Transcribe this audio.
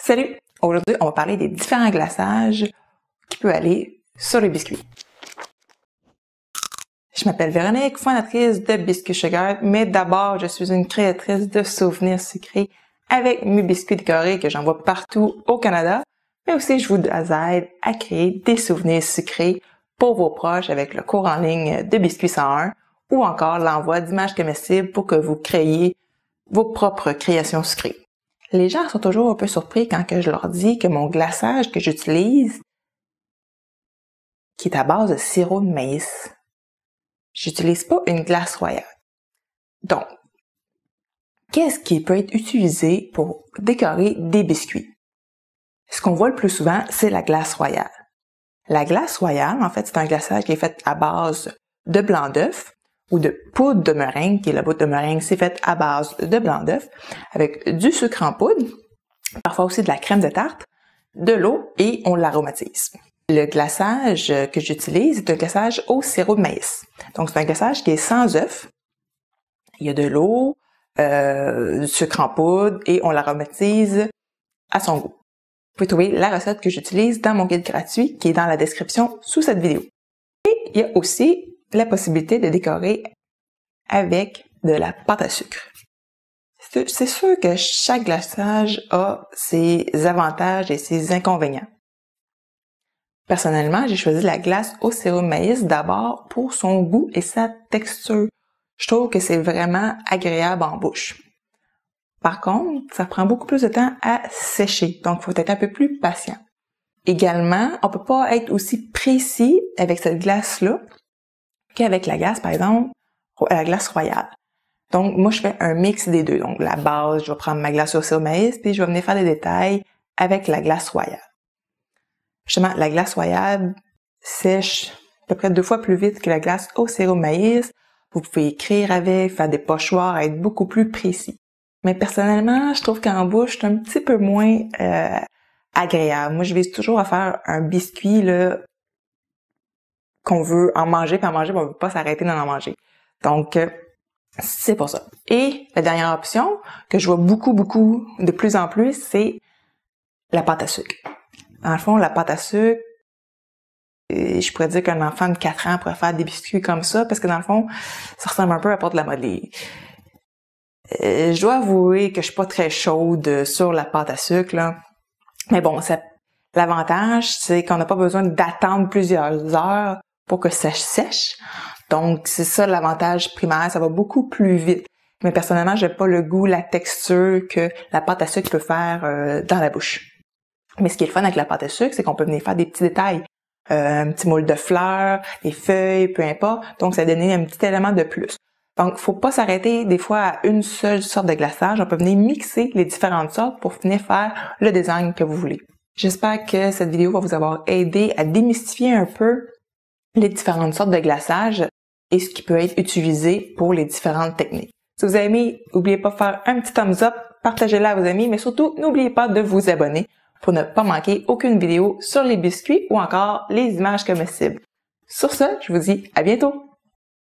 Salut! Aujourd'hui, on va parler des différents glaçages qui peuvent aller sur les biscuits. Je m'appelle Véronique, fondatrice de Biscuits Sugar, mais d'abord, je suis une créatrice de souvenirs sucrés avec mes biscuits décorés que j'envoie partout au Canada, mais aussi je vous aide à créer des souvenirs sucrés pour vos proches avec le cours en ligne de Biscuits 101 ou encore l'envoi d'images comestibles pour que vous créiez vos propres créations sucrées. Les gens sont toujours un peu surpris quand je leur dis que mon glaçage que j'utilise, qui est à base de sirop de maïs, j'utilise pas une glace royale. Donc, qu'est-ce qui peut être utilisé pour décorer des biscuits? Ce qu'on voit le plus souvent, c'est la glace royale. La glace royale, en fait, c'est un glaçage qui est fait à base de blanc d'œuf ou de poudre de meringue, qui est la poudre de meringue, c'est fait à base de blanc d'œuf, avec du sucre en poudre, parfois aussi de la crème de tarte, de l'eau et on l'aromatise. Le glaçage que j'utilise est un glaçage au sirop de maïs. Donc, c'est un glaçage qui est sans œuf. Il y a de l'eau, du sucre en poudre et on l'aromatise à son goût. Vous pouvez trouver la recette que j'utilise dans mon guide gratuit qui est dans la description sous cette vidéo. Et il y a aussi la possibilité de décorer avec de la pâte à sucre. C'est sûr que chaque glaçage a ses avantages et ses inconvénients. Personnellement, j'ai choisi la glace au sirop de maïs d'abord pour son goût et sa texture. Je trouve que c'est vraiment agréable en bouche. Par contre, ça prend beaucoup plus de temps à sécher, donc il faut être un peu plus patient. Également, on peut pas être aussi précis avec cette glace-là qu'avec la glace, par exemple, la glace royale. Donc, moi, je fais un mix des deux. Donc, la base, je vais prendre ma glace au sirop de maïs, puis je vais venir faire des détails avec la glace royale. Justement, la glace royale sèche à peu près 2 fois plus vite que la glace au sirop de maïs. Vous pouvez écrire avec, faire des pochoirs, être beaucoup plus précis. Mais personnellement, je trouve qu'en bouche, c'est un petit peu moins agréable. Moi, je vise toujours à faire un biscuit là qu'on veut en manger, puis en manger, mais on veut pas s'arrêter d'en manger. Donc, c'est pour ça. Et la dernière option, que je vois beaucoup, de plus en plus, c'est la pâte à sucre. Dans le fond, la pâte à sucre, je pourrais dire qu'un enfant de 4 ans pourrait faire des biscuits comme ça, parce que dans le fond, ça ressemble un peu à la pâte de la modeler. Je dois avouer que je suis pas très chaude sur la pâte à sucre, là. Mais bon, l'avantage, c'est qu'on n'a pas besoin d'attendre plusieurs heures pour que ça sèche. Donc, c'est ça l'avantage primaire, ça va beaucoup plus vite. Mais personnellement, j'ai pas le goût, la texture que la pâte à sucre peut faire dans la bouche. Mais ce qui est le fun avec la pâte à sucre, c'est qu'on peut venir faire des petits détails. Un petit moule de fleurs, des feuilles, peu importe. Donc, ça va donner un petit élément de plus. Donc, faut pas s'arrêter des fois à une seule sorte de glaçage. On peut venir mixer les différentes sortes pour venir faire le design que vous voulez. J'espère que cette vidéo va vous avoir aidé à démystifier un peu les différentes sortes de glaçage et ce qui peut être utilisé pour les différentes techniques. Si vous avez aimé, n'oubliez pas de faire un petit thumbs up, partagez-la à vos amis, mais surtout, n'oubliez pas de vous abonner pour ne pas manquer aucune vidéo sur les biscuits ou encore les images comestibles. Sur ce, je vous dis à bientôt!